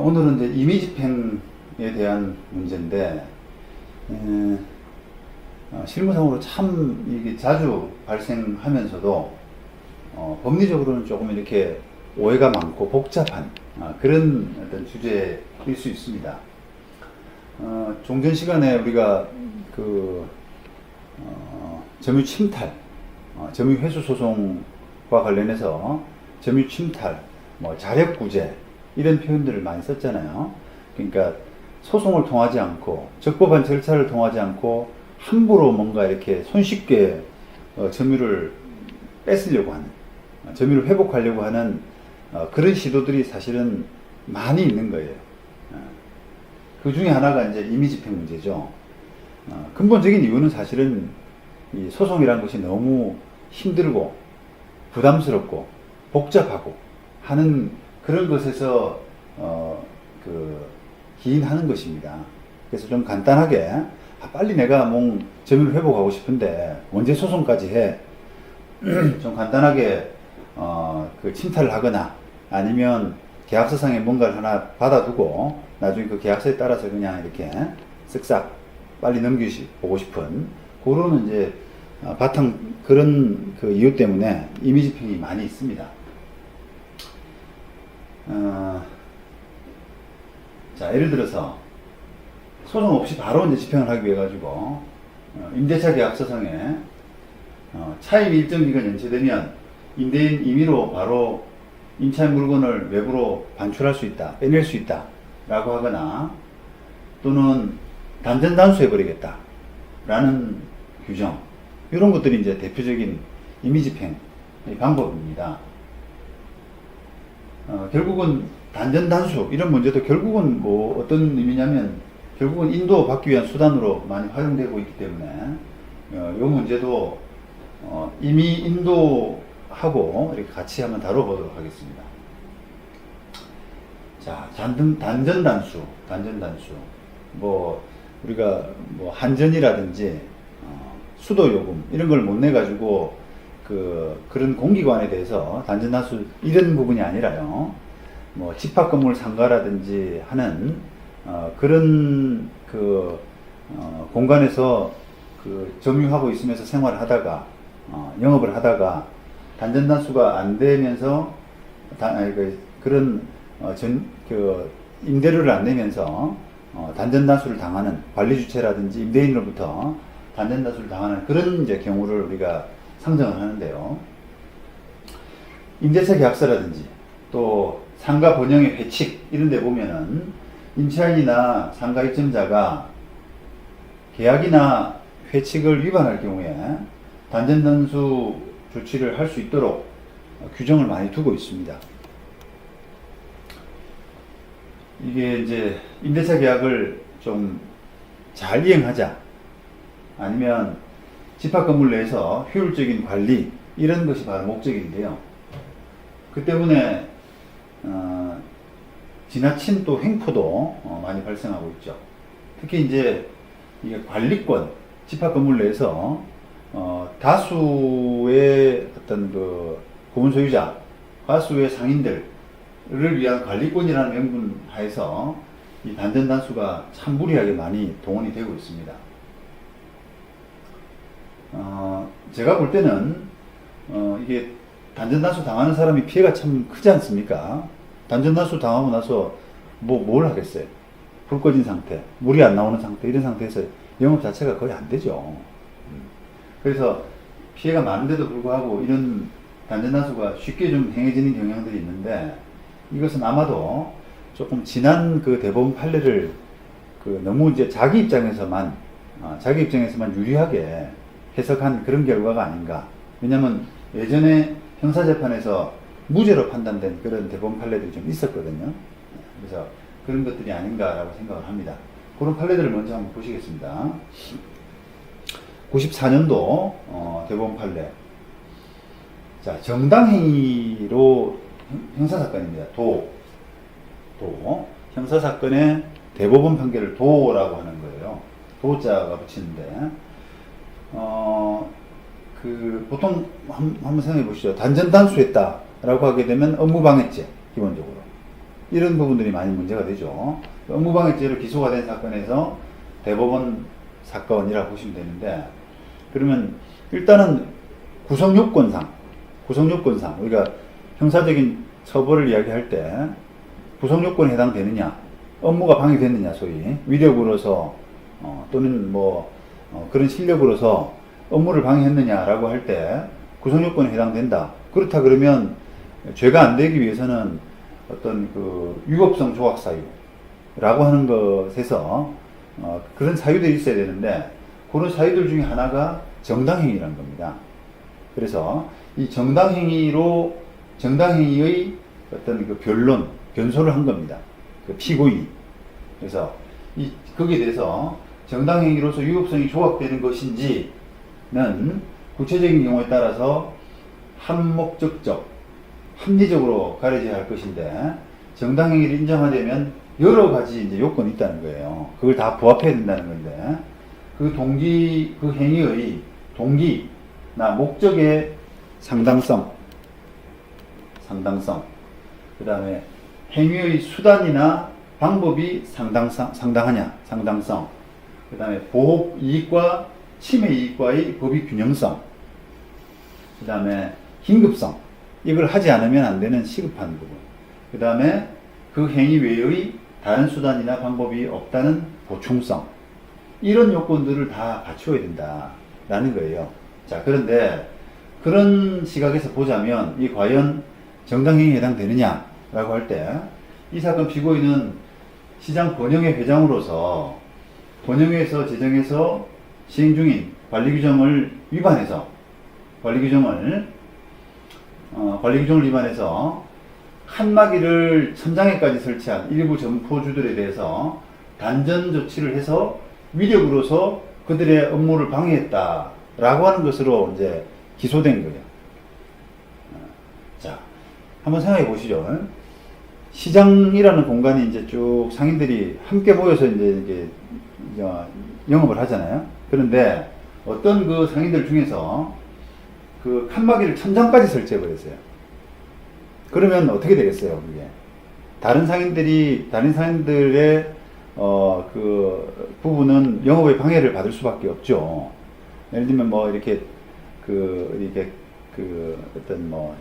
오늘은 이제 임의집행에 대한 문제인데, 실무상으로 참 이게 자주 발생하면서도, 법리적으로는 조금 이렇게 오해가 많고 복잡한 그런 어떤 주제일 수 있습니다. 종전 시간에 우리가 점유 침탈, 점유 회수 소송과 관련해서 점유 침탈, 자력구제 이런 표현들을 많이 썼잖아요. 그러니까 소송을 통하지 않고 적법한 절차를 통하지 않고 함부로 뭔가 이렇게 손쉽게 점유를 뺏으려고 하는, 점유를 회복하려고 하는 그런 시도들이 사실은 많이 있는 거예요. 그 중에 하나가 이제 임의집행 문제죠. 근본적인 이유는 사실은 이 소송이라는 것이 너무 힘들고 부담스럽고 복잡하고 하는 그런 것에서 기인하는 것입니다. 그래서 좀 간단하게 빨리 내가 점유를 회복하고 싶은데 언제 소송까지 해? 좀 간단하게 침탈을 하거나 아니면 계약서상에 뭔가를 하나 받아두고 나중에 그 계약서에 따라서 그냥 이렇게 쓱싹 빨리 넘기고 싶은 그런 이제 바탕 그런 그 이유 때문에 임의집행이 많이 있습니다. 자, 예를 들어서 소송 없이 바로 이제 집행을 하기 위해 가지고 임대차 계약서상에 차임 일정 기간 연체되면 임대인 임의로 바로 임차인 물건을 외부로 반출할 수 있다, 빼낼 수 있다 라고 하거나 또는 단전단수해 버리겠다 라는 규정, 이런 것들이 이제 대표적인 임의집행의 방법입니다. 결국은 단전단수 이런 문제도 결국은 어떤 의미냐면 결국은 인도받기 위한 수단으로 많이 활용되고 있기 때문에 이 문제도 임의 인도하고 이렇게 같이 한번 다뤄보도록 하겠습니다. 자, 단전단수. 우리가 한전이라든지 수도요금 이런 걸 못 내가지고 그런 공기관에 대해서 단전단수 이런 부분이 아니라요. 집합건물 상가라든지 하는 그런 공간에서 점유하고 있으면서 생활을 하다가 영업을 하다가 단전단수가 안 되면서 임대료를 안 내면서 단전단수를 당하는 관리주체라든지 임대인으로부터 단전단수를 당하는 그런 이제 경우를 우리가 상정을 하는데요. 임대차 계약서라든지 또 상가 번영의 회칙 이런 데 보면은 임차인이나 상가 입점자가 계약이나 회칙을 위반할 경우에 단전단수 조치를 할 수 있도록 규정을 많이 두고 있습니다. 이게 이제 임대차 계약을 좀 잘 이행하자 아니면 집합건물 내에서 효율적인 관리 이런 것이 바로 목적인데요. 그 때문에 지나친 또 횡포도 많이 발생하고 있죠. 특히 이제 이게 관리권, 집합건물 내에서 다수의 어떤 고분 소유자, 다수의 상인들을 위한 관리권이라는 명분 하에서 이 단전단수가 참 무리하게 많이 동원이 되고 있습니다. 제가 볼 때는 이게 단전단수 당하는 사람이 피해가 참 크지 않습니까? 단전단수 당하고 나서 뭘 하겠어요? 불 꺼진 상태, 물이 안 나오는 상태, 이런 상태에서 영업 자체가 거의 안 되죠. 그래서 피해가 많은데도 불구하고 이런 단전단수가 쉽게 좀 행해지는 경향들이 있는데, 이것은 아마도 조금 지난 대법원 판례를 너무 이제 자기 입장에서만 유리하게 해석한 그런 결과가 아닌가. 왜냐면 예전에 형사재판에서 무죄로 판단된 그런 대법원 판례들이 좀 있었거든요. 그래서 그런 것들이 아닌가라고 생각을 합니다. 그런 판례들을 먼저 한번 보시겠습니다. 94년도 대법원 판례. 자, 정당행위로 형사사건입니다. 형사사건의 대법원 판결을 도라고 하는 거예요. 도자가 붙이는데, 보통 한번 생각해 보시죠. 단전단수했다 라고 하게 되면 업무방해죄, 기본적으로. 이런 부분들이 많이 문제가 되죠. 업무방해죄로 기소가 된 사건에서 대법원 사건이라고 보시면 되는데, 그러면 일단은 구성요건상 우리가 형사적인 처벌을 이야기할 때 구성요건에 해당되느냐, 업무가 방해됐느냐, 소위 위력으로서 또는 그런 실력으로서 업무를 방해했느냐라고 할 때 구성요건에 해당된다. 그렇다 그러면 죄가 안 되기 위해서는 어떤 그 위법성 조각 사유라고 하는 것에서 그런 사유들이 있어야 되는데, 그런 사유들 중에 하나가 정당행위라는 겁니다. 그래서 이 정당행위의 어떤 그 변소를 한 겁니다. 그 피고인이. 그래서 거기에 대해서 정당행위로서 위법성이 조각되는 것인지는 구체적인 경우에 따라서 한목적적, 합리적으로 가려져야 할 것인데, 정당행위를 인정하려면 여러 가지 이제 요건이 있다는 거예요. 그걸 다 부합해야 된다는 건데, 그 행위의 동기나 목적의 상당성, 그 다음에 행위의 수단이나 방법이 상당성, 그 다음에 보호 이익과 침해 이익과의 법의 균형성, 그 다음에 긴급성, 이걸 하지 않으면 안 되는 시급한 부분, 그 다음에 그 행위 외의 다른 수단이나 방법이 없다는 보충성, 이런 요건들을 다 갖추어야 된다라는 거예요. 자, 그런데 그런 시각에서 보자면 이 과연 정당행위에 해당되느냐라고 할 때, 이 사건 피고인은 시장 번영회 회장으로서 번영회에서 제정해서 시행 중인 관리규정을 위반해서 관리규정을 위반해서 칸막이를 천장에까지 설치한 일부 점포주들에 대해서 단전 조치를 해서 위력으로서 그들의 업무를 방해했다라고 하는 것으로 이제 기소된 거예요. 자, 한번 생각해 보시죠. 시장이라는 공간이 이제 쭉 상인들이 함께 모여서 이제 영업을 하잖아요. 그런데 어떤 그 상인들 중에서 그 칸막이를 천장까지 설치해 버렸어요. 그러면 어떻게 되겠어요, 그게? 다른 상인들의 그 부분은 영업의 방해를 받을 수밖에 없죠. 예를 들면 어떤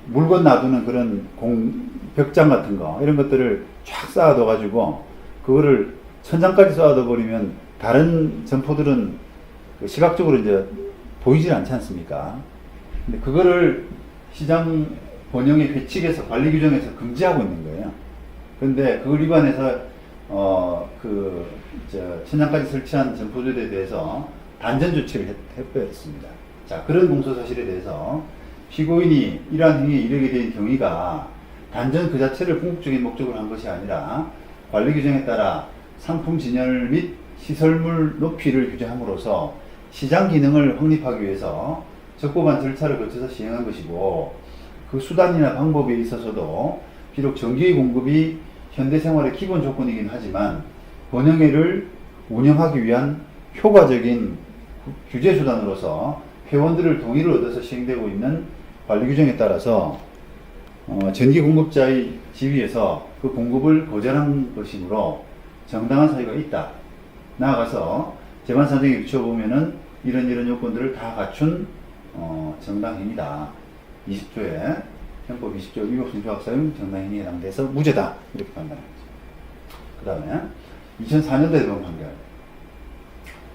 물건 놔두는 그런 벽장 같은 거, 이런 것들을 쫙 쌓아둬 가지고 그거를 천장까지 쌓아둬 버리면 다른 점포들은 시각적으로 이제 보이질 않지 않습니까? 근데 그거를 시장 번영의 회칙에서 관리 규정에서 금지하고 있는 거예요. 그런데 그걸 위반해서 천장까지 설치한 점포들에 대해서 단전 조치를 해버렸습니다. 자, 그런 공소 사실에 대해서 피고인이 이러한 행위에 이르게 된 경위가 단전 그 자체를 궁극적인 목적으로 한 것이 아니라 관리 규정에 따라 상품 진열 및 시설물 높이를 규정함으로써 시장 기능을 확립하기 위해서 적법한 절차를 거쳐서 시행한 것이고, 그 수단이나 방법에 있어서도 비록 전기의 공급이 현대 생활의 기본 조건이긴 하지만 번영회를 운영하기 위한 효과적인 규제 수단으로서 회원들을 동의를 얻어서 시행되고 있는 관리 규정에 따라서 전기 공급자의 지위에서 그 공급을 거절한 것이므로 정당한 사유가 있다. 나아가서 재판사정에 비춰보면은 이런 요건들을 다 갖춘 정당행위다. 20조에 형법 20조 위법성 조각사유 정당행위에 해당돼서 무죄다. 이렇게 판단합니다. 그 다음에 2004년도에 대법원 판결.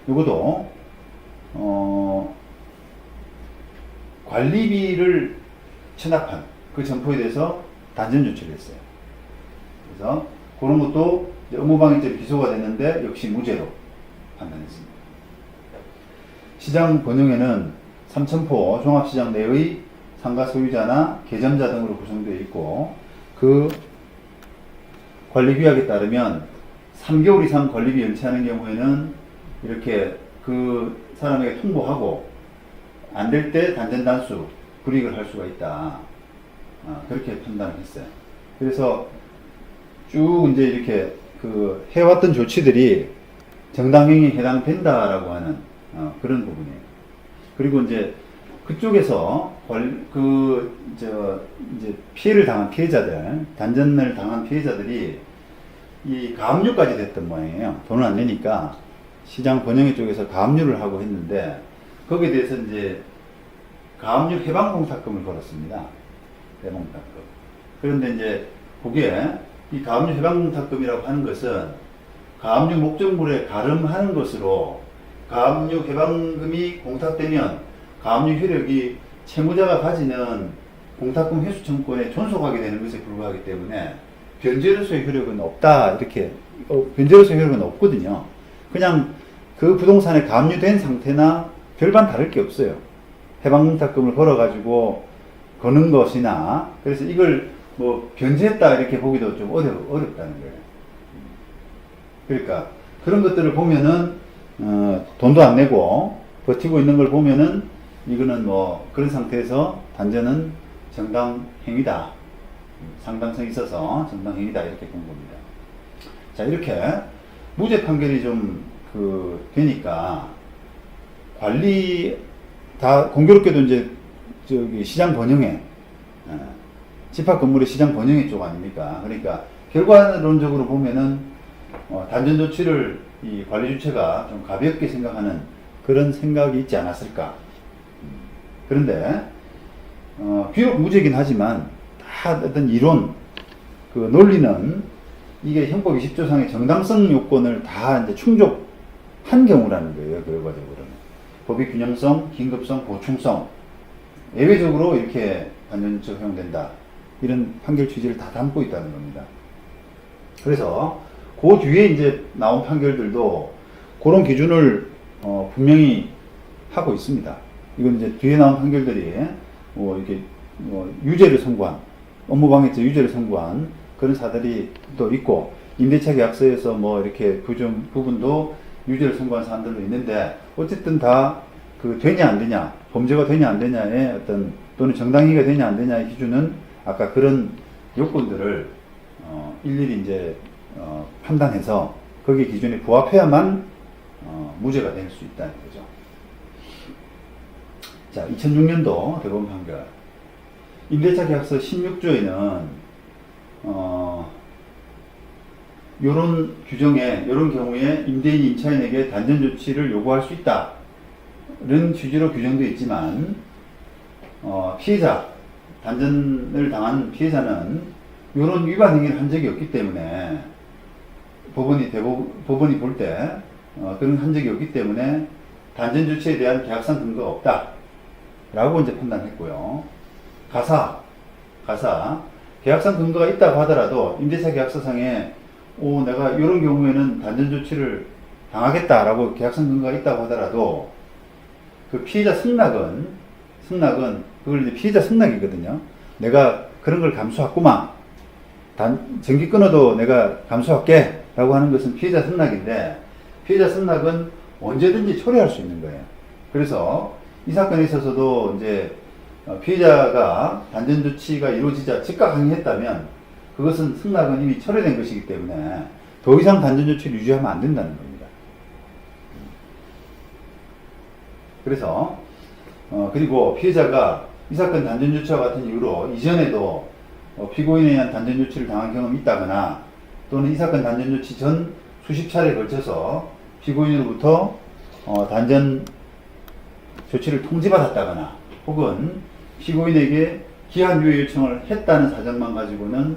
이것도 관리비를 체납한 그 점포에 대해서 단전 조치를 했어요. 그래서 그런 것도 업무방해죄로 기소가 됐는데 역시 무죄로 판단했습니다. 시장 번영회는 삼천포 종합시장 내의 상가 소유자나 계점자 등으로 구성되어 있고, 그 관리규약에 따르면 3개월 이상 관리비 연체하는 경우에는 이렇게 그 사람에게 통보하고 안 될 때 단전 단수 불이익을 할 수가 있다. 그렇게 판단을 했어요. 그래서 쭉 이제 이렇게 그 해왔던 조치들이 정당행위에 해당된다라고 하는 그런 부분이에요. 그리고 이제 그쪽에서 이제 피해를 당한 피해자들, 단전을 당한 피해자들이 이 가압류까지 됐던 모양이에요. 돈을 안 내니까 시장 번영회 쪽에서 가압류를 하고 했는데 거기에 대해서 이제 가압류 해방공탁금을 걸었습니다. 해방공탁금. 그런데 이제 그게 이 가압류 해방공탁금이라고 하는 것은 가압류 목적물에 가름하는 것으로 가압류 해방금이 공탁되면 가압류 효력이 채무자가 가지는 공탁금 회수 청구권에 존속하게 되는 것에 불과하기 때문에 변제로서의 효력은 없다. 이렇게 변제로서의 효력은 없거든요. 그냥 그 부동산에 가압류된 상태나 별반 다를 게 없어요. 해방공탁금을 걸어가지고 거는 것이나 그래서 이걸 뭐 변제했다 이렇게 보기도 좀 어렵다는 거예요. 그러니까 그런 것들을 보면은 돈도 안 내고 버티고 있는 걸 보면은 이거는 뭐 그런 상태에서 단전은 정당행위다. 상당성이 있어서 정당행위다 이렇게 본 겁니다. 자, 이렇게 무죄 판결이 좀 되니까 관리 다 공교롭게도 이제 저기 시장 번영회 집합 건물의 시장 번영회 쪽 아닙니까? 그러니까 결과론적으로 보면은 단전 조치를 이 관리 주체가 좀 가볍게 생각하는 그런 생각이 있지 않았을까? 그런데 비록 무죄긴 하지만 다 어떤 이론 그 논리는 이게 형법 20조상의 정당성 요건을 다 이제 충족한 경우라는 거예요. 결과적으로는 법의 균형성, 긴급성, 보충성 예외적으로 이렇게 단전조치가 허용된다. 이런 판결 취지를 다 담고 있다는 겁니다. 그래서 그 뒤에 이제 나온 판결들도 그런 기준을 분명히 하고 있습니다. 이건 이제 뒤에 나온 판결들이 이렇게 유죄를 선고한 업무방해죄 유죄를 선고한 그런 사들이 또 있고 임대차 계약서에서 이렇게 부분도 유죄를 선고한 사람들도 있는데 어쨌든 다 되냐 안 되냐 범죄가 되냐 안 되냐의 어떤 또는 정당행위가 되냐 안 되냐의 기준은 아까 그런 요건들을 일일이 이제 판단해서 거기에 기준에 부합해야만 무죄가 될 수 있다는 거죠. 자, 2006년도 대법원 판결. 임대차 계약서 16조에는 요런 규정에, 요런 경우에 임대인이 임차인에게 단전 조치를 요구할 수 있다. 이런 취지로 규정되어 있지만, 피해자, 단전을 당한 피해자는 요런 위반 행위를 한 적이 없기 때문에, 법원이 볼 때, 그런 한 적이 없기 때문에, 단전 조치에 대한 계약상 근거가 없다. 라고 이제 판단했고요. 가사, 계약상 근거가 있다고 하더라도 임대차 계약서상에 내가 이런 경우에는 단전 조치를 당하겠다라고 계약상 근거가 있다고 하더라도 그 피해자 승낙은 그걸 이제 피해자 승낙이거든요. 내가 그런 걸 감수했구만. 전기 끊어도 내가 감수할게 라고 하는 것은 피해자 승낙인데 피해자 승낙은 언제든지 초래할 수 있는 거예요. 그래서 이 사건에 있어서도 이제 피해자가 단전 조치가 이루어지자 즉각 항의했다면 그것은 승낙은 이미 철회된 것이기 때문에 더 이상 단전 조치를 유지하면 안 된다는 겁니다. 그래서 그리고 피해자가 이 사건 단전 조치와 같은 이유로 이전에도 피고인에 의한 단전 조치를 당한 경험이 있다거나 또는 이 사건 단전 조치 전 수십 차례에 걸쳐서 피고인으로부터 단전 조치를 통지받았다거나 혹은 피고인에게 기한 유예 요청을 했다는 사정만 가지고는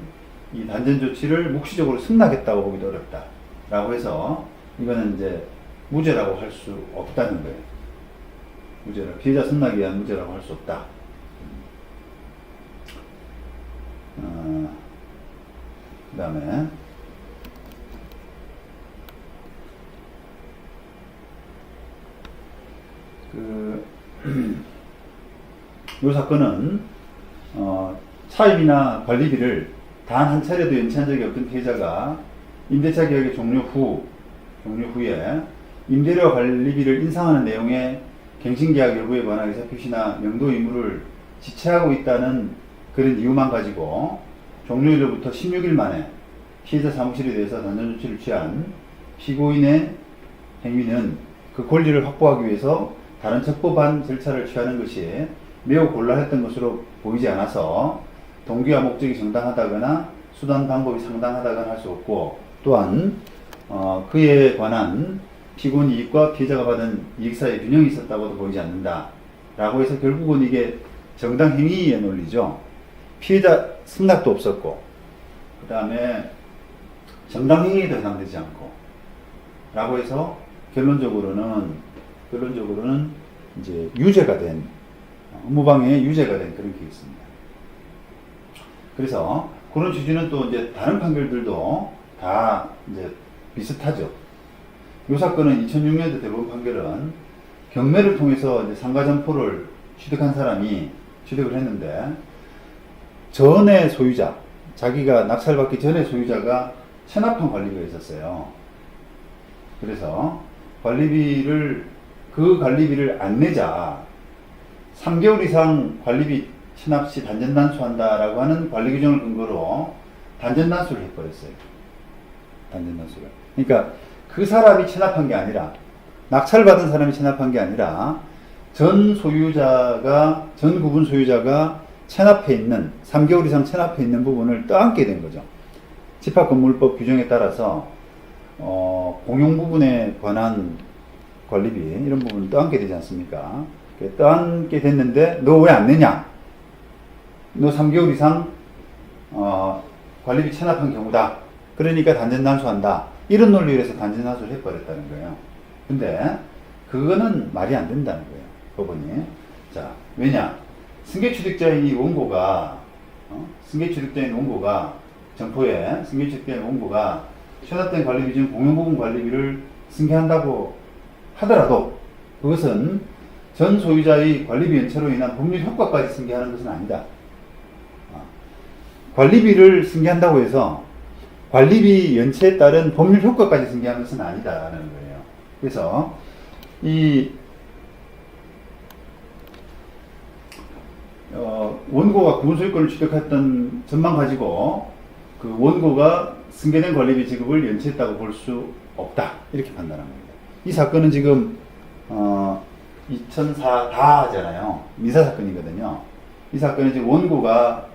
이 단전 조치를 묵시적으로 승낙했다고 보기도 어렵다. 라고 해서 이거는 이제 무죄라고 할 수 없다는 거예요. 피해자 승낙에 의한 무죄라고 할 수 없다. 그 다음에 이 사건은 차입이나 관리비를 단 한 차례도 연체한 적이 없던 피해자가 임대차 계약의 종료 후에 임대료와 관리비를 인상하는 내용의 갱신계약 여부에 관한 의사표시나 명도 의무를 지체하고 있다는 그런 이유만 가지고 종료일로부터 16일 만에 피해자 사무실에 대해서 단전 조치를 취한 피고인의 행위는 그 권리를 확보하기 위해서 다른 적법한 절차를 취하는 것이 매우 곤란했던 것으로 보이지 않아서 동기와 목적이 정당하다거나 수단 방법이 상당하다거나 할 수 없고, 또한 그에 관한 피고인 이익과 피해자가 받은 이익 사이에 균형이 있었다고도 보이지 않는다 라고 해서 결국은 이게 정당행위의 논리죠. 피해자 승낙도 없었고, 그 다음에 정당행위에도 해당되지 않고 라고 해서 결론적으로는 이제 유죄가 된, 업무방해의 유죄가 된 그런 케이스입니다. 그래서 그런 취지는 또 이제 다른 판결들도 다 이제 비슷하죠. 이 사건은 2006년도 대법원 판결은 경매를 통해서 이제 상가점포를 취득한 사람이 취득을 했는데, 전에 소유자, 자기가 낙찰받기 전에 소유자가 체납한 관리비가 있었어요. 그래서 그 관리비를 안 내자 3개월 이상 관리비 체납 시 단전단수한다라고 하는 관리 규정을 근거로 단전단수를 해버렸어요. 단전단수를. 그러니까 그 사람이 체납한 게 아니라, 낙찰받은 사람이 체납한 게 아니라 전 구분 소유자가 체납해 있는, 3개월 이상 체납해 있는 부분을 떠안게 된 거죠. 집합건물법 규정에 따라서 공용 부분에 관한 관리비 이런 부분을 떠안게 되지 않습니까? 떠안게 됐는데 너 왜 안 내냐? 너 3개월 이상 관리비 체납한 경우다. 그러니까 단전단수한다. 이런 논리로 해서 단전단수를 해버렸다는 거예요. 근데 그거는 말이 안 된다는 거예요, 법원이. 자, 왜냐? 승계취득자인 이 원고가 점포에 승계취득자인 원고가 체납된 관리비 중 공용부분 관리비를 승계한다고 하더라도 그것은 전 소유자의 관리비 연체로 인한 법률 효과까지 승계하는 것은 아니다. 관리비를 승계한다고 해서 관리비 연체에 따른 법률 효과까지 승계하는 것은 아니다라는 거예요. 그래서 이 원고가 구분소유권을 취득했던 점만 가지고 그 원고가 승계된 관리비 지급을 연체했다고 볼 수 없다, 이렇게 판단한 겁니다. 이 사건은 지금 2004 다잖아요. 민사사건이거든요. 이 사건은 지금 원고가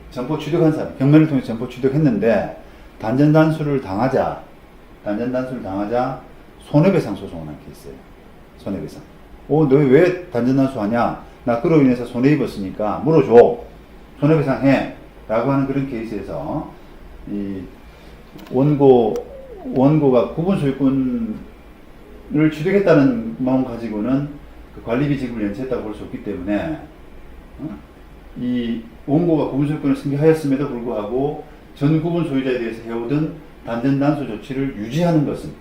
점포 취득한 사람, 경매를 통해 점포 취득했는데 단전단수를 당하자 손해배상 소송을 한 케이스예요. 손해배상. 너 왜 단전단수 하냐? 나 그로 인해서 손해 입었으니까 물어줘. 손해배상 해. 라고 하는 그런 케이스에서 이 원고가 구분 소유권을 취득했다는 마음 가지고는 그 관리비 지급을 연체했다고 볼 수 없기 때문에 이 원고가 구분 소유권을 승계하였음에도 불구하고 전 구분 소유자에 대해서 해오던 단전단수 조치를 유지하는 것은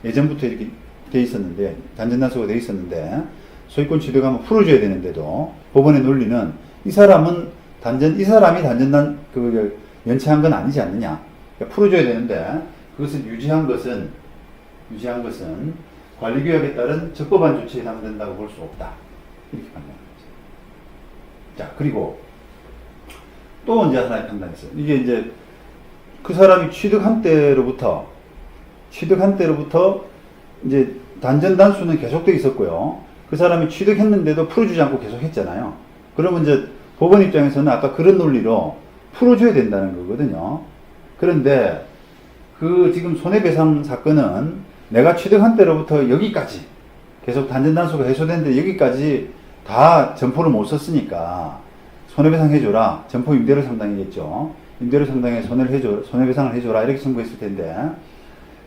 예전부터 이렇게 돼 있었는데, 단전단수가 돼 있었는데 소유권 취득하면 풀어줘야 되는데도 법원의 논리는 이 사람이 연체한 건 아니지 않느냐. 그러니까 풀어줘야 되는데 그것을 유지한 것은 관리규약에 따른 적법한 조치에 해당된다고 볼 수 없다, 이렇게 판단한 거죠. 자, 그리고 또 이제 하나의 판단이 있어요. 이게 이제 그 사람이 취득한 때로부터 이제 단전단수는 계속돼 있었고요. 그 사람이 취득했는데도 풀어주지 않고 계속 했잖아요. 그러면 이제 법원 입장에서는 아까 그런 논리로 풀어줘야 된다는 거거든요. 그런데 그 지금 손해배상 사건은 내가 취득한 때로부터 여기까지 계속 단전단수가 해소됐는데 여기까지 다 점포를 못 썼으니까 손해배상 해줘라. 점포 임대료 상당이겠죠. 임대료 상당에 손해배상을 해줘라. 이렇게 청구했을 텐데,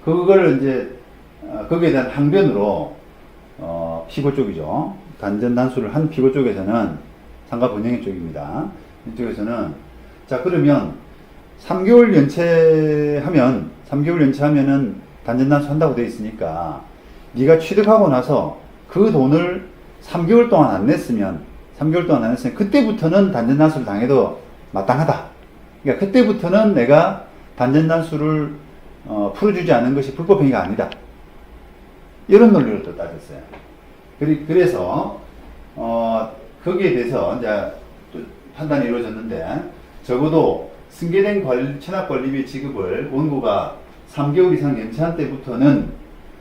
그걸 이제 거기에 대한 항변으로 피고 쪽이죠. 단전단수를 한 피고 쪽에서는, 상가 번영의 쪽입니다. 이쪽에서는 자, 그러면 3개월 연체하면은 단전단수 한다고 되어 있으니까 네가 취득하고 나서 그 돈을 3개월 동안 안 냈으면 그때부터는 단전단수를 당해도 마땅하다. 그러니까 그때부터는 내가 단전단수를 풀어주지 않은 것이 불법행위가 아니다. 이런 논리로 또 따졌어요. 그래서 거기에 대해서 이제 또 판단이 이루어졌는데, 적어도 승계된 체납관리비 지급을 원고가 3개월 이상 연체한 때부터는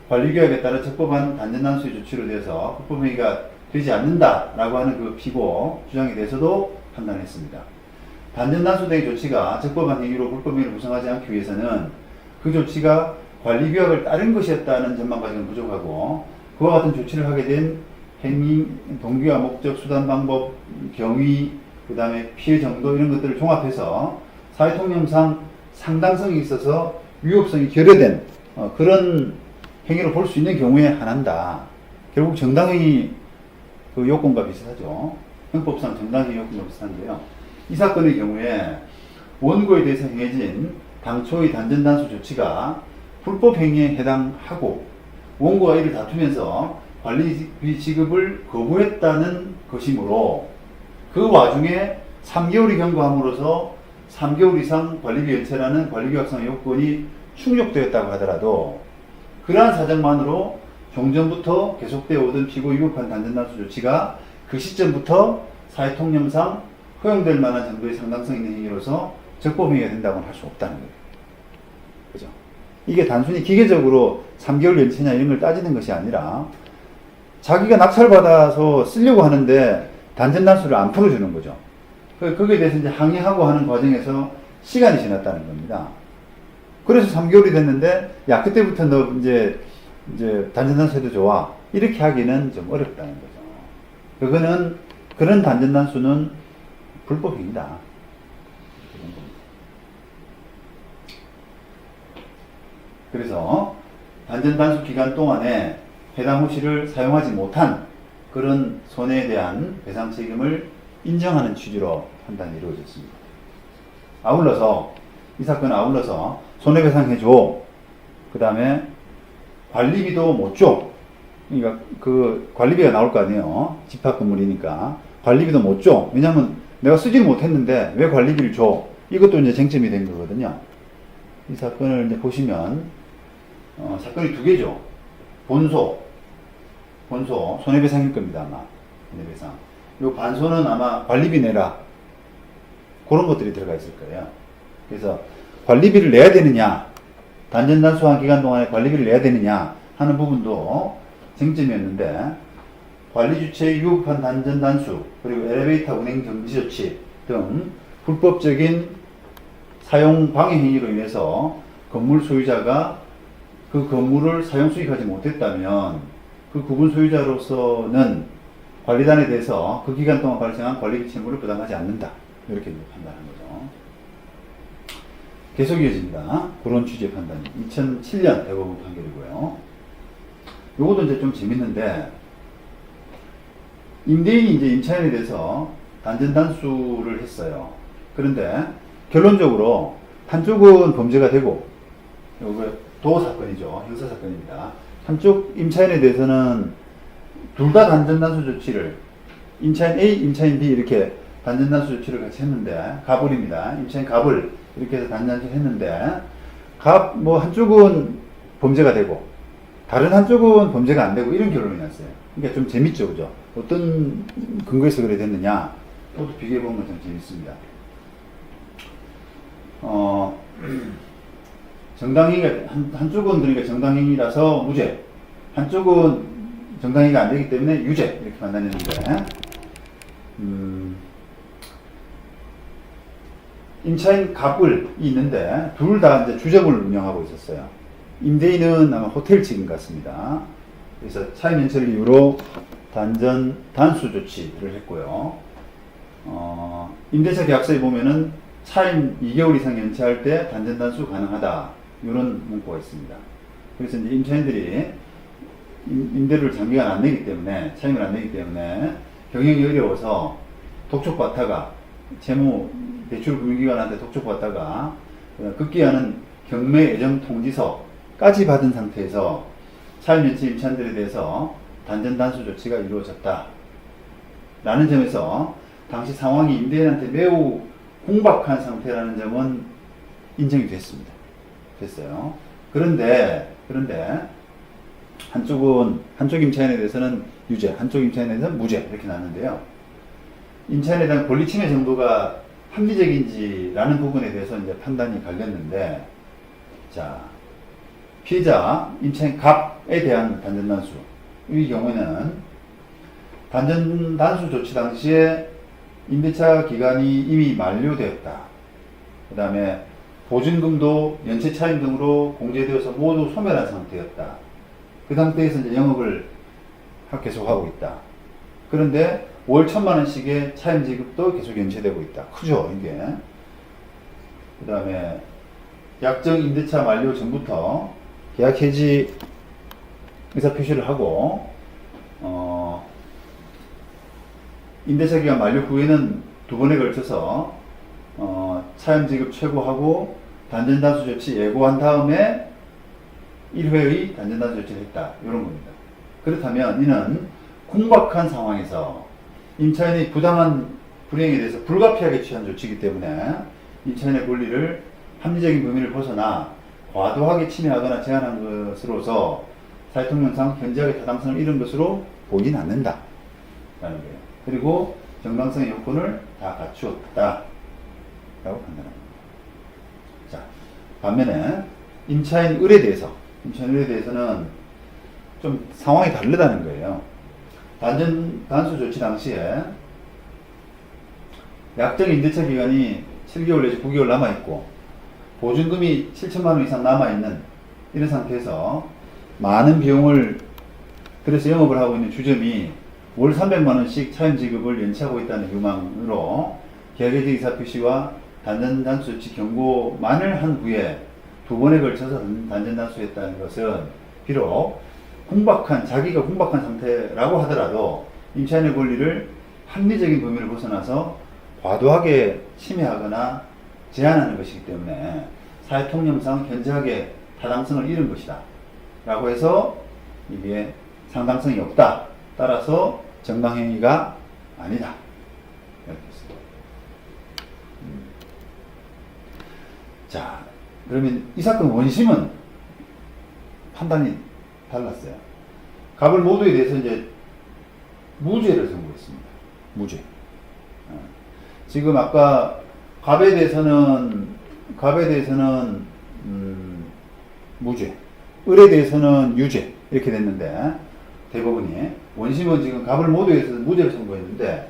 관리규약에 따라 적법한 단전단수의 조치로 되어서 불법행위가 되지 않는다라고 하는 그 피고 주장에 대해서도 판단했습니다. 단전단수 등의 조치가 적법한 행위로 불법행위를 구성하지 않기 위해서는 그 조치가 관리규약을 따른 것이었다는 점만 가지고는 부족하고 그와 같은 조치를 하게 된 행위, 동기와 목적, 수단, 방법, 경위, 그 다음에 피해 정도 이런 것들을 종합해서 사회통념상 상당성이 있어서 위법성이 결여된 그런 행위로 볼 수 있는 경우에 한한다. 결국 정당행위 그 요건과 비슷하죠. 형법상 정당행위 요건과 비슷한데요. 이 사건의 경우에 원고에 대해서 행해진 당초의 단전단수 조치가 불법행위에 해당하고 원고가 이를 다투면서 관리비 지급을 거부했다는 것이므로 그 와중에 3개월이 경과함으로써 3개월 이상 관리비 연체라는 관리규약상 요건이 충족되었다고 하더라도 그러한 사정만으로 종전부터 계속되어 오던 피고 위법한 단전단수 조치가 그 시점부터 사회통념상 허용될 만한 정도의 상당성 있는 행위로서 적법행위가 된다고는 할 수 없다는 거예요. 그죠? 이게 단순히 기계적으로 3개월 연체냐 이런 걸 따지는 것이 아니라 자기가 낙찰받아서 쓰려고 하는데 단전단수를 안 풀어주는 거죠. 거기에 대해서 이제 항의하고 하는 과정에서 시간이 지났다는 겁니다. 그래서 3개월이 됐는데, 야, 그때부터 너 이제 단전단수 해도 좋아. 이렇게 하기는 좀 어렵다는 거죠. 그거는, 그런 단전단수는 불법행위다. 그래서 단전단수 기간 동안에 해당 호시를 사용하지 못한 그런 손해에 대한 배상 책임을 인정하는 취지로 판단이 이루어졌습니다. 아울러서 이 사건은 아울러서 손해배상해줘. 그 다음에 관리비도 못 줘. 그러니까 그 관리비가 나올 거 아니에요. 집합 건물이니까 관리비도 못 줘. 왜냐하면 내가 쓰지를 못했는데 왜 관리비를 줘? 이것도 이제 쟁점이 된 거거든요. 이 사건을 이제 보시면 사건이 두 개죠. 본소 손해배상일 겁니다. 아마 손해배상. 요 반소는 아마 관리비 내라. 그런 것들이 들어가 있을 거예요. 그래서 관리비를 내야 되느냐, 단전단수한 기간 동안에 관리비를 내야 되느냐 하는 부분도 쟁점이었는데, 관리주체의 위법한 단전단수, 그리고 엘리베이터 운행 정지 조치 등 불법적인 사용 방해 행위로 인해서 건물 소유자가 그 건물을 사용 수익하지 못했다면 그 구분 소유자로서는 관리단에 대해서 그 기간 동안 발생한 관리비 채무를 부담하지 않는다. 이렇게 판단한 거죠. 계속 이어집니다. 그런 취지의 판단. 2007년 대법원 판결이고요. 요것도 이제 좀 재밌는데, 임대인이 이제 임차인에 대해서 단전단수를 했어요. 그런데 결론적으로 한쪽은 범죄가 되고, 요거 도사건이죠. 형사사건입니다. 한쪽 임차인에 대해서는 둘 다 단전단수 조치를, 임차인 A, 임차인 B 이렇게 단전단수 조치를 같이 했는데, 갑을입니다. 임차인 갑을 이렇게 해서 단전단수를 했는데, 한쪽은 범죄가 되고, 다른 한쪽은 범죄가 안 되고, 이런 결론이 났어요. 그러니까 좀 재밌죠, 그죠? 어떤 근거에서 그래 됐느냐, 그것도 비교해보면 좀 재밌습니다. 정당행위가, 한쪽은 그러니까 정당행위라서 무죄, 한쪽은 정당행위가 안 되기 때문에 유죄, 이렇게 판단했는데, 임차인 갑을이 있는데, 둘 다 이제 주점을 운영하고 있었어요. 임대인은 아마 호텔 측인 것 같습니다. 그래서 차임 연체를 이유로 단수 조치를 했고요. 임대차 계약서에 보면은 차임 2개월 이상 연체할 때 단전단수 가능하다. 이런 문구가 있습니다. 그래서 이제 임차인들이 임대료를 장기간 안 내기 때문에, 차임을 안 내기 때문에 경영이 어려워서 독촉받다가, 채무 대출 금융기관한테 독촉받다가 급기야는 경매 예정 통지서까지 받은 상태에서 차임 연체 임차인들에 대해서 단전단수 조치가 이루어졌다. 라는 점에서 당시 상황이 임대인한테 매우 공박한 상태라는 점은 인정이 됐어요. 그런데 한쪽 임차인에 대해서는 유죄, 한쪽 임차인에 대해서는 무죄 이렇게 나왔는데요. 임차인에 대한 권리 침해 정도가 합리적인지라는 부분에 대해서 이제 판단이 갈렸는데, 자, 피해자 임차인 갑에 대한 단전단수. 이 경우에는 단전단수 조치 당시에 임대차 기간이 이미 만료되었다. 그 다음에 보증금도 연체 차임 등으로 공제되어서 모두 소멸한 상태였다. 그 상태에서 이제 영업을 계속하고 있다. 그런데 월 1,000만원씩의 차임 지급도 계속 연체되고 있다. 크죠, 이게. 그 다음에 약정 임대차 만료 전부터 계약 해지 의사 표시를 하고, 임대차 기간 만료 후에는 두 번에 걸쳐서 차임 지급 최고하고 단전단수 조치 예고한 다음에 1회의 단전단수 조치를 했다. 이런 겁니다. 그렇다면 이는 궁박한 상황에서 임차인이 부당한 불이행에 대해서 불가피하게 취한 조치이기 때문에 임차인의 권리를 합리적인 범위를 벗어나 과도하게 침해하거나 제한한 것으로서 사회통념상 현저하게 타당성을 잃은 것으로 보이진 않는다. 라는 거예요. 그리고 정당성의 요건을 다 갖추었다. 라고 판단합니다. 자, 반면에 임차인 을에 대해서는 좀 상황이 다르다는 거예요. 단수 조치 당시에 약정 임대차 기간이 7개월 내지 9개월 남아있고 보증금이 7천만 원 이상 남아있는 이런 상태에서 많은 비용을 들여서 영업을 하고 있는 주점이 월 300만 원씩 차임 지급을 연체하고 있다는 유망으로 계약해지 의사 표시와 단전단수 조치 경고만을 한 후에 두 번에 걸쳐서 단전단수했다는 것은 비록 자기가 궁박한 상태라고 하더라도 임차인의 권리를 합리적인 범위를 벗어나서 과도하게 침해하거나 제한하는 것이기 때문에 사회통념상 현저하게 타당성을 잃은 것이다. 라고 해서 이게 상당성이 없다. 따라서 정당행위가 아니다. 이렇게 했습니다. 자, 그러면 이 사건 원심은 판단이 달랐어요. 갑을 모두에 대해서 이제 무죄를 선고했습니다. 무죄. 지금 아까 갑에 대해서는 무죄, 을에 대해서는 유죄 이렇게 됐는데 대법원이 원심은 지금 갑을 모두에 대해서 무죄를 선고했는데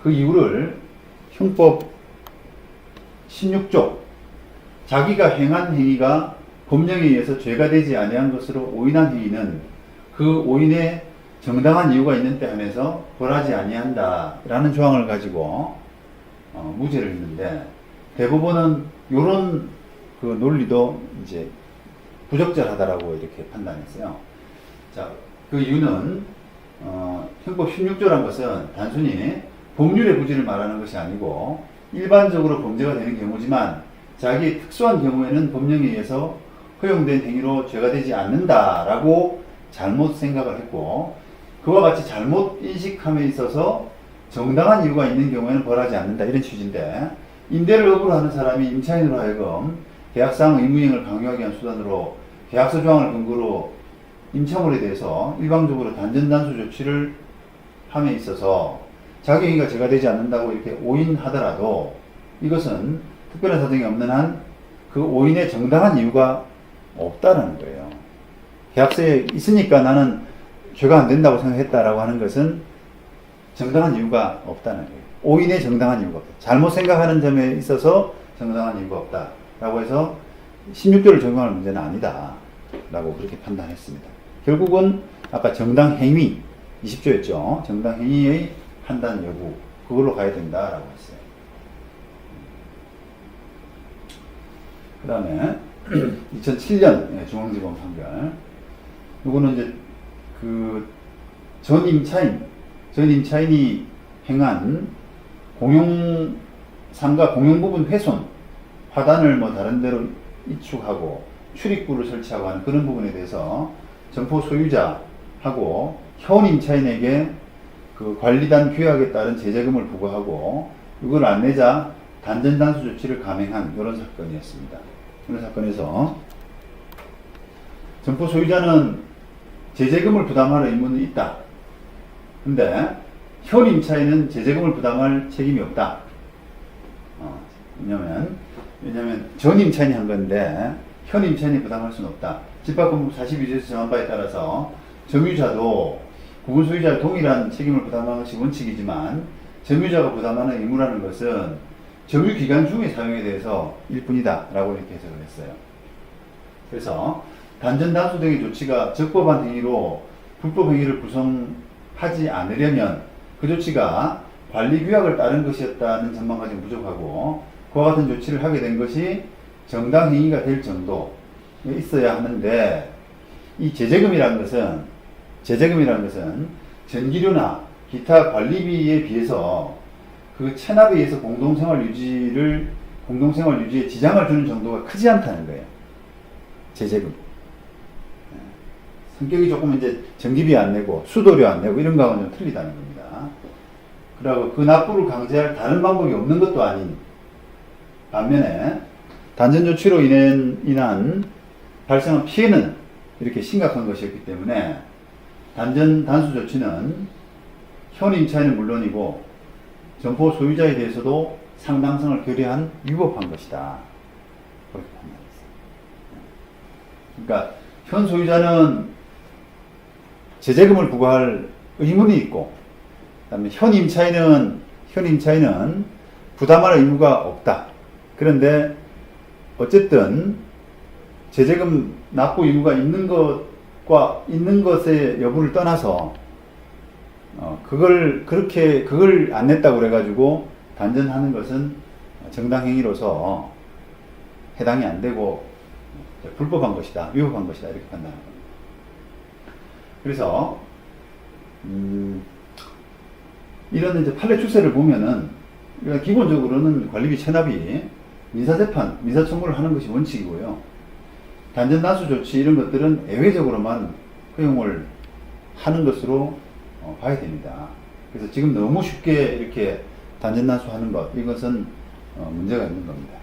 그 이유를 형법 16조 자기가 행한 행위가 법령에 의해서 죄가 되지 아니한 것으로 오인한 행위는 그 오인에 정당한 이유가 있는 때 한해서 벌하지 아니한다 라는 조항을 가지고 무죄를 했는데 대법원은 이런 그 논리도 이제 부적절하다라고 이렇게 판단했어요. 자, 그 이유는 형법 16조란 것은 단순히 법률의 부지를 말하는 것이 아니고 일반적으로 범죄가 되는 경우지만 자기의 특수한 경우에는 법령에 의해서 허용된 행위로 죄가 되지 않는다라고 잘못 생각을 했고 그와 같이 잘못 인식함에 있어서 정당한 이유가 있는 경우에는 벌하지 않는다 이런 취지인데 임대를 업으로 하는 사람이 임차인으로 하여금 계약상 의무이행을 강요하기 위한 수단으로 계약서 조항을 근거로 임차물에 대해서 일방적으로 단전단수 조치를 함에 있어서 자기 행위가 죄가 되지 않는다고 이렇게 오인하더라도 이것은 특별한 사정이 없는 한 그 오인의 정당한 이유가 없다라는 거예요. 계약서에 있으니까 나는 죄가 안 된다고 생각했다라고 하는 것은 정당한 이유가 없다는 거예요. 오인의 정당한 이유가 없다. 잘못 생각하는 점에 있어서 정당한 이유가 없다라고 해서 16조를 적용할 문제는 아니다 라고 그렇게 판단했습니다. 결국은 아까 정당행위 20조였죠. 정당행위의 판단 여부 그걸로 가야 된다라고 했어요. 그 다음에 2007년 중앙지검 판결 이거는 이제 그 전 임차인이 행한 공용상가 공용부분 훼손 화단을 뭐 다른 데로 이축하고 출입구를 설치하고 하는 그런 부분에 대해서 점포 소유자하고 현 임차인에게 그 관리단 규약에 따른 제재금을 부과하고 이걸 안 내자 단전단수 조치를 감행한 이런 사건이었습니다. 이런 사건에서 점포 소유자는 제재금을 부담할 의무는 있다. 근데 현 임차인은 제재금을 부담할 책임이 없다. 왜냐면 전 임차인이 한 건데 현 임차인이 부담할 수는 없다. 집합금품 42조에서 정한 바에 따라서 점유자도 구분 소유자의 동일한 책임을 부담하는 것이 원칙이지만 점유자가 부담하는 의무라는 것은 점유 기간 중의 사용에 대해서 일뿐이다 라고 이렇게 해석을 했어요. 그래서 단전 단수 등의 조치가 적법한 행위로 불법 행위를 구성하지 않으려면 그 조치가 관리 규약을 따른 것이었다는 전망까지는 부족하고 그와 같은 조치를 하게 된 것이 정당 행위가 될 정도에 있어야 하는데 이 제재금이라는 것은 전기료나 기타 관리비에 비해서 그 체납에 의해서 공동생활 유지에 지장을 주는 정도가 크지 않다는 거예요. 제재금. 성격이 조금 이제 전기비 안 내고 수도료 안 내고 이런 거하고는 좀 틀리다는 겁니다. 그리고 그 납부를 강제할 다른 방법이 없는 것도 아닌 반면에 단전 조치로 인한 발생한 피해는 이렇게 심각한 것이었기 때문에 단전 단수 조치는 현 임차인은 물론이고 점포 소유자에 대해서도 상당성을 결여한 위법한 것이다. 그렇게 판단했어요. 그러니까 현 소유자는 제재금을 부과할 의무는 있고, 그다음에 현 임차인은 부담할 의무가 없다. 그런데 어쨌든 제재금 납부 의무가 있는 것의 여부를 떠나서 그걸 안 냈다고 그래가지고 단전하는 것은 정당행위로서 해당이 안 되고 불법한 것이다, 위법한 것이다 이렇게 판단하는 겁니다. 그래서 이런 이제 판례 추세를 보면은 기본적으로는 관리비 체납이 민사재판, 민사청구를 하는 것이 원칙이고요. 단전단수 조치 이런 것들은 예외적으로만 허용을 하는 것으로 봐야 됩니다. 그래서 지금 너무 쉽게 이렇게 단전단수 하는 것, 이것은 문제가 있는 겁니다.